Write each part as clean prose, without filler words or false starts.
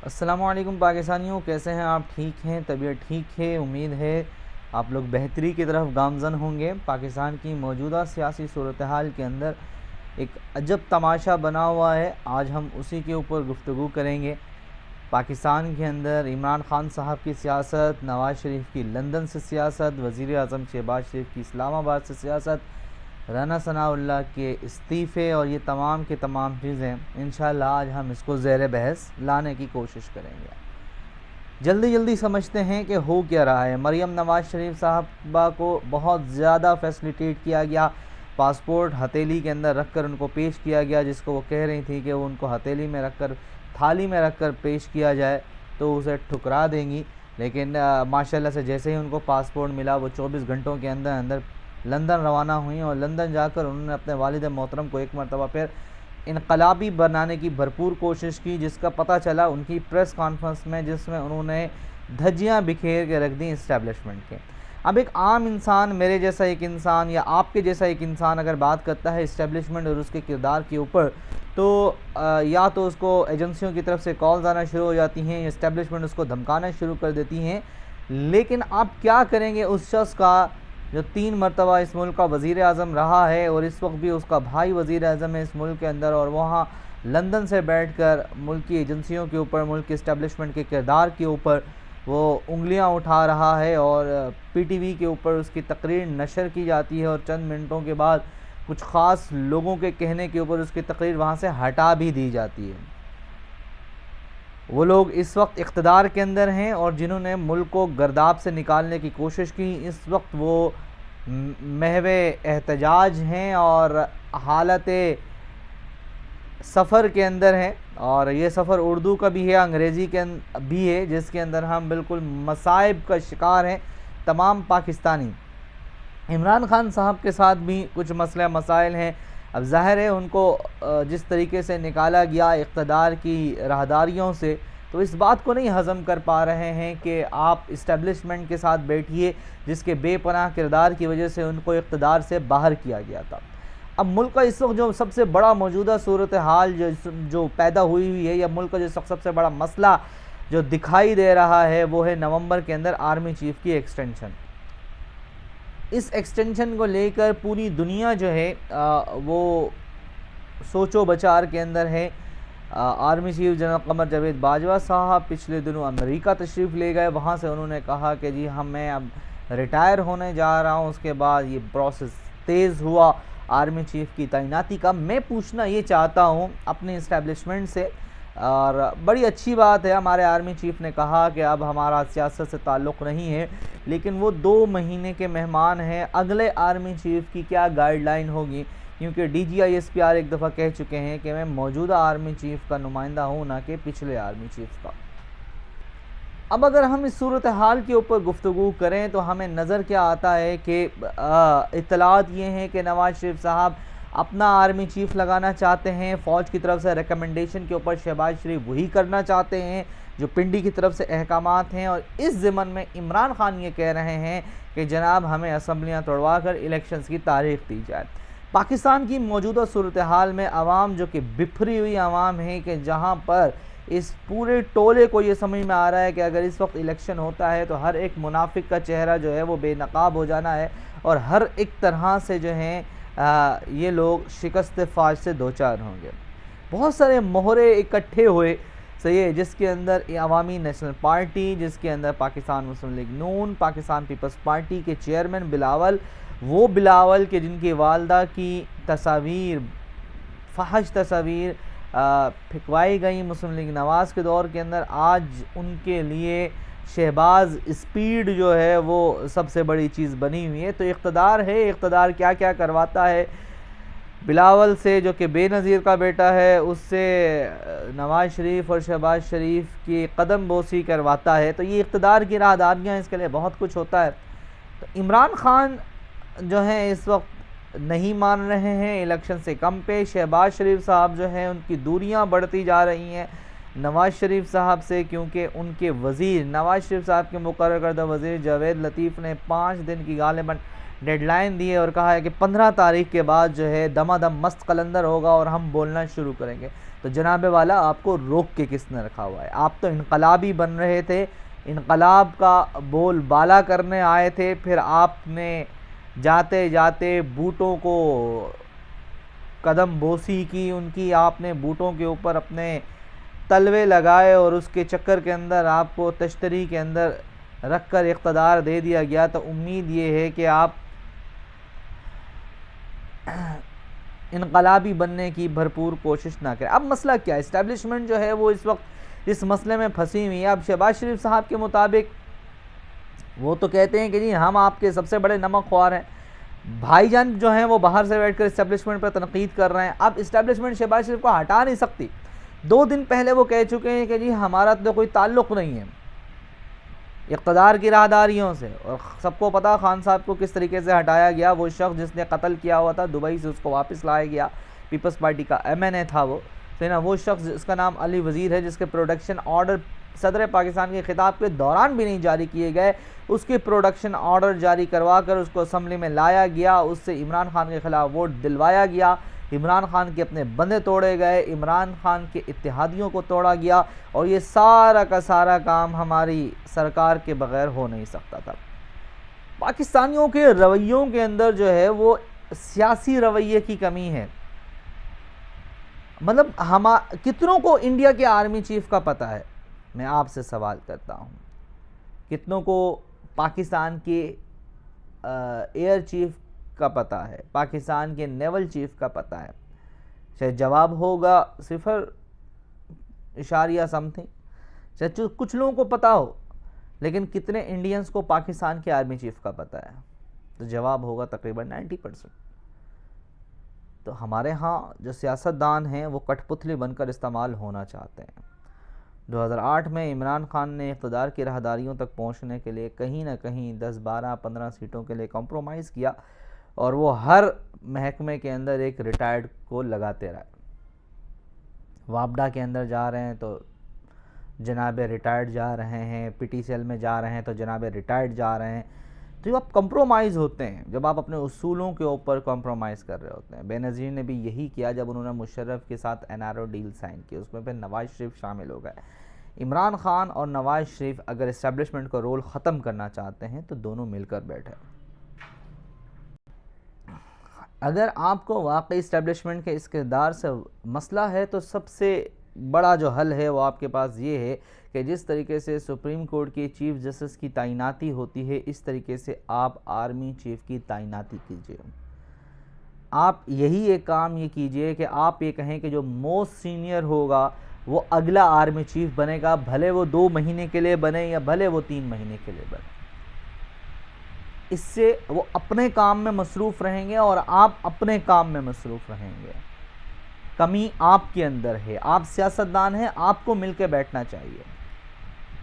السلام علیکم پاکستانیوں، کیسے ہیں آپ؟ ٹھیک ہیں؟ طبیعت ٹھیک ہے؟ امید ہے آپ لوگ بہتری کی طرف گامزن ہوں گے۔ پاکستان کی موجودہ سیاسی صورتحال کے اندر ایک عجب تماشا بنا ہوا ہے، آج ہم اسی کے اوپر گفتگو کریں گے۔ پاکستان کے اندر عمران خان صاحب کی سیاست، نواز شریف کی لندن سے سیاست، وزیر اعظم شہباز شریف کی اسلام آباد سے سیاست، رانا ثناءاللہ کے استعفے اور یہ تمام کے تمام چیزیں انشاءاللہ آج ہم اس کو زیر بحث لانے کی کوشش کریں گے۔ جلدی سمجھتے ہیں کہ ہو کیا رہا ہے۔ مریم نواز شریف صاحبہ کو بہت زیادہ فیسلیٹیٹ کیا گیا، پاسپورٹ ہتھیلی کے اندر رکھ کر ان کو پیش کیا گیا، جس کو وہ کہہ رہی تھی کہ وہ ان کو ہتھیلی میں رکھ کر تھالی میں رکھ کر پیش کیا جائے تو اسے ٹھکرا دیں گی، لیکن ماشاءاللہ سے جیسے ہی ان کو پاسپورٹ ملا وہ 24 گھنٹوں کے اندر لندن روانہ ہوئیں، اور لندن جا کر انہوں نے اپنے والد محترم کو ایک مرتبہ پھر انقلابی بنانے کی بھرپور کوشش کی، جس کا پتہ چلا ان کی پریس کانفرنس میں، جس میں انہوں نے دھجیاں بکھیر کے رکھ دیں اسٹیبلشمنٹ کے۔ اب ایک عام انسان، میرے جیسا ایک انسان یا آپ کے جیسا ایک انسان اگر بات کرتا ہے اسٹیبلشمنٹ اور اس کے کردار کے اوپر، تو یا تو اس کو ایجنسیوں کی طرف سے کالز آنا شروع ہو جاتی ہیں، یا اسٹیبلشمنٹ اس کو دھمکانا شروع کر دیتی ہیں۔ لیکن آپ کیا کریں گے اس شخص کا جو 3 مرتبہ اس ملک کا وزیر اعظم رہا ہے، اور اس وقت بھی اس کا بھائی وزیر اعظم ہے اس ملک کے اندر، اور وہاں لندن سے بیٹھ کر ملک کی ایجنسیوں کے اوپر، ملک کی اسٹیبلشمنٹ کے کردار کے اوپر وہ انگلیاں اٹھا رہا ہے، اور پی ٹی وی کے اوپر اس کی تقریر نشر کی جاتی ہے، اور چند منٹوں کے بعد کچھ خاص لوگوں کے کہنے کے اوپر اس کی تقریر وہاں سے ہٹا بھی دی جاتی ہے۔ وہ لوگ اس وقت اقتدار کے اندر ہیں، اور جنہوں نے ملک کو گرداب سے نکالنے کی کوشش کی، اس وقت وہ محو احتجاج ہیں اور حالت سفر کے اندر ہیں، اور یہ سفر اردو کا بھی ہے، انگریزی کے بھی ہے، جس کے اندر ہم بالکل مصائب کا شکار ہیں تمام پاکستانی۔ عمران خان صاحب کے ساتھ بھی کچھ مسئلہ مسائل ہیں۔ اب ظاہر ہے ان کو جس طریقے سے نکالا گیا اقتدار کی راہداریوں سے، تو اس بات کو نہیں ہضم کر پا رہے ہیں کہ آپ اسٹیبلشمنٹ کے ساتھ بیٹھیے، جس کے بے پناہ کردار کی وجہ سے ان کو اقتدار سے باہر کیا گیا تھا۔ اب ملک کا اس وقت جو سب سے بڑا موجودہ صورتحال جو پیدا ہوئی ہے، یا ملک کا جو سب سے بڑا مسئلہ جو دکھائی دے رہا ہے، وہ ہے نومبر کے اندر آرمی چیف کی ایکسٹینشن۔ اس ایکسٹینشن کو لے کر پوری دنیا جو ہے وہ سوچ و بچار کے اندر ہے۔ Army chief general Qamar Javed Bajwa صاحب پچھلے دنوں امریکہ تشریف لے گئے، وہاں سے انہوں نے کہا کہ جی میں اب ریٹائر ہونے جا رہا ہوں۔ اس کے بعد یہ پروسیس تیز ہوا آرمی چیف کی تعیناتی کا۔ میں پوچھنا یہ چاہتا ہوں اپنے اسٹیبلشمنٹ سے، اور بڑی اچھی بات ہے ہمارے آرمی چیف نے کہا کہ اب ہمارا سیاست سے تعلق نہیں ہے، لیکن وہ 2 مہینے کے مہمان ہیں، اگلے آرمی چیف کی کیا گائیڈ لائن ہوگی؟ کیونکہ D G I S P R ایک دفعہ کہہ چکے ہیں کہ میں موجودہ آرمی چیف کا نمائندہ ہوں، نہ کہ پچھلے آرمی چیف کا۔ اب اگر ہم اس صورتحال کے اوپر گفتگو کریں تو ہمیں نظر کیا آتا ہے کہ اطلاعات یہ ہیں کہ نواز شریف صاحب اپنا آرمی چیف لگانا چاہتے ہیں، فوج کی طرف سے ریکمنڈیشن کے اوپر شہباز شریف وہی کرنا چاہتے ہیں جو پنڈی کی طرف سے احکامات ہیں، اور اس ضمن میں عمران خان یہ کہہ رہے ہیں کہ جناب ہمیں اسمبلیاں توڑوا کر الیکشنز کی تاریخ دی جائے۔ پاکستان کی موجودہ صورتحال میں عوام جو کہ بپھری ہوئی عوام ہے، کہ جہاں پر اس پورے ٹولے کو یہ سمجھ میں آ رہا ہے کہ اگر اس وقت الیکشن ہوتا ہے تو ہر ایک منافق کا چہرہ جو ہے وہ بے نقاب ہو جانا ہے، اور ہر ایک طرح سے جو ہیں یہ لوگ شکست فاش سے دوچار ہوں گے۔ بہت سارے مہرے اکٹھے ہوئے صحیح، جس کے اندر عوامی نیشنل پارٹی، جس کے اندر پاکستان مسلم لیگ نون، پاکستان پیپلز پارٹی کے چیئرمین بلاول، وہ بلاول کہ جن کی والدہ کی تصاویر، فحش تصاویر پھکوائی گئی مسلم لیگ نواز کے دور کے اندر، آج ان کے لیے شہباز اسپیڈ جو ہے وہ سب سے بڑی چیز بنی ہوئی ہے۔ تو اقتدار ہے، اقتدار کیا کیا کرواتا ہے بلاول سے جو کہ بے نظیر کا بیٹا ہے، اس سے نواز شریف اور شہباز شریف کی قدم بوسی کرواتا ہے۔ تو یہ اقتدار کی راہداریاں، اس کے لیے بہت کچھ ہوتا ہے۔ تو عمران خان جو ہیں اس وقت نہیں مان رہے ہیں الیکشن سے کم پہ، شہباز شریف صاحب جو ہیں ان کی دوریاں بڑھتی جا رہی ہیں نواز شریف صاحب سے، کیونکہ ان کے وزیر، نواز شریف صاحب کے مقرر کردہ وزیر جاوید لطیف نے 5 دن کی غالباً ڈیڈ لائن دی ہے اور کہا ہے کہ 15 تاریخ کے بعد جو ہے دما دم مست قلندر ہوگا اور ہم بولنا شروع کریں گے. تو جناب والا آپ کو روک کے کس نے رکھا ہوا ہے؟ آپ تو انقلابی بن رہے تھے, انقلاب کا بول بالا کرنے آئے تھے, پھر آپ نے جاتے جاتے بوٹوں کو قدم بوسی کی, ان کی آپ نے بوٹوں کے اوپر اپنے تلوے لگائے اور اس کے چکر کے اندر آپ کو تشتری کے اندر رکھ کر اقتدار دے دیا گیا. تو امید یہ ہے کہ آپ انقلابی بننے کی بھرپور کوشش نہ کریں. اب مسئلہ کیا ہے؟ اسٹیبلشمنٹ جو ہے وہ اس وقت اس مسئلے میں پھنسی ہوئی ہے. اب شہباز شریف صاحب کے مطابق وہ تو کہتے ہیں کہ جی ہم آپ کے سب سے بڑے نمک خوار ہیں, بھائی جان جو ہیں وہ باہر سے بیٹھ کر اسٹیبلشمنٹ پر تنقید کر رہے ہیں. اب اسٹیبلشمنٹ شہباز شریف کو ہٹا نہیں سکتی. 2 دن پہلے وہ کہہ چکے ہیں کہ جی ہمارا تو کوئی تعلق نہیں ہے اقتدار کی راہداریوں سے, اور سب کو پتا خان صاحب کو کس طریقے سے ہٹایا گیا. وہ شخص جس نے قتل کیا ہوا تھا دبئی سے اس کو واپس لایا گیا, پیپلز پارٹی کا MNA تھا وہ شخص جس کا نام علی وزیر ہے, جس کے پروڈکشن آرڈر صدر پاکستان کے خطاب کے دوران بھی نہیں جاری کیے گئے, اس کے پروڈکشن آرڈر جاری کروا کر اس کو اسمبلی میں لایا گیا, اس سے عمران خان کے خلاف ووٹ دلوایا گیا, عمران خان کے اپنے بندے توڑے گئے, عمران خان کے اتحادیوں کو توڑا گیا, اور یہ سارا کا سارا کام ہماری سرکار کے بغیر ہو نہیں سکتا تھا. پاکستانیوں کے رویوں کے اندر جو ہے وہ سیاسی رویے کی کمی ہے. مطلب کتنوں کو انڈیا کے آرمی چیف کا پتہ ہے؟ میں آپ سے سوال کرتا ہوں, کتنوں کو پاکستان کے ایئر چیف کا پتہ ہے, پاکستان کے نیول چیف کا پتہ ہے؟ شاید جواب ہوگا 0.something. شاید کچھ لوگوں کو پتہ ہو, لیکن کتنے انڈینز کو پاکستان کے آرمی چیف کا پتہ ہے؟ تو جواب ہوگا تقریباً 90%. تو ہمارے ہاں جو سیاستدان ہیں وہ کٹھ پتلی بن کر استعمال ہونا چاہتے ہیں. 2008 میں عمران خان نے اقتدار کی راہداریوں تک پہنچنے کے لیے کہیں نہ کہیں 10, 12, 15 سیٹوں کے لیے کمپرومائز کیا, اور وہ ہر محکمے کے اندر ایک ریٹائرڈ کو لگاتے رہے. وابڈا کے اندر جا رہے ہیں تو جناب ریٹائرڈ جا رہے ہیں, PTCL میں جا رہے ہیں تو جناب ریٹائرڈ جا رہے ہیں. تو آپ کمپرومائز ہوتے ہیں جب آپ اپنے اصولوں کے اوپر کمپرومائز کر رہے ہوتے ہیں. بے نظیر نے بھی یہی کیا جب انہوں نے مشرف کے ساتھ NRO ڈیل سائن کی, اس میں پھر نواز شریف شامل ہو گئے. عمران خان اور نواز شریف اگر اسٹیبلشمنٹ کا رول ختم کرنا چاہتے ہیں تو دونوں مل کر بیٹھے. اگر آپ کو واقعی اسٹیبلشمنٹ کے اس کردار سے مسئلہ ہے تو سب سے بڑا جو حل ہے وہ آپ کے پاس یہ ہے کہ جس طریقے سے سپریم کورٹ کی چیف جسٹس کی تعیناتی ہوتی ہے, اس طریقے سے آپ آرمی چیف کی تعیناتی کیجئے. آپ یہی ایک کام یہ کیجئے کہ آپ یہ کہیں کہ جو موسٹ سینئر ہوگا وہ اگلا آرمی چیف بنے گا, بھلے وہ 2 مہینے کے لیے بنے یا بھلے وہ 3 مہینے کے لیے بنے. اس سے وہ اپنے کام میں مصروف رہیں گے اور آپ اپنے کام میں مصروف رہیں گے. کمی آپ کے اندر ہے, آپ سیاستدان ہیں, آپ کو مل کے بیٹھنا چاہیے.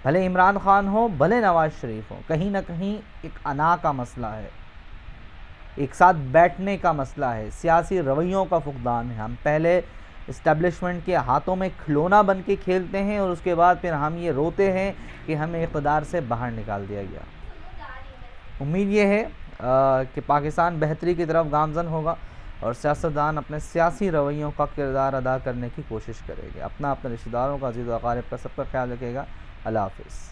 بھلے عمران خان ہو, بھلے نواز شریف ہو, کہیں نہ کہیں ایک انا کا مسئلہ ہے, ایک ساتھ بیٹھنے کا مسئلہ ہے, سیاسی رویوں کا فقدان ہے. ہم پہلے اسٹیبلشمنٹ کے ہاتھوں میں کھلونا بن کے کھیلتے ہیں اور اس کے بعد پھر ہم یہ روتے ہیں کہ ہمیں اقتدار سے باہر نکال دیا گیا. امید یہ ہے کہ پاکستان بہتری کی طرف گامزن ہوگا اور سیاستدان اپنے سیاسی رویوں کا کردار ادا کرنے کی کوشش کرے گے. اپنے رشتہ داروں کا, عزیز و اقارب کا, سب کا خیال رکھے گا. اللہ حافظ.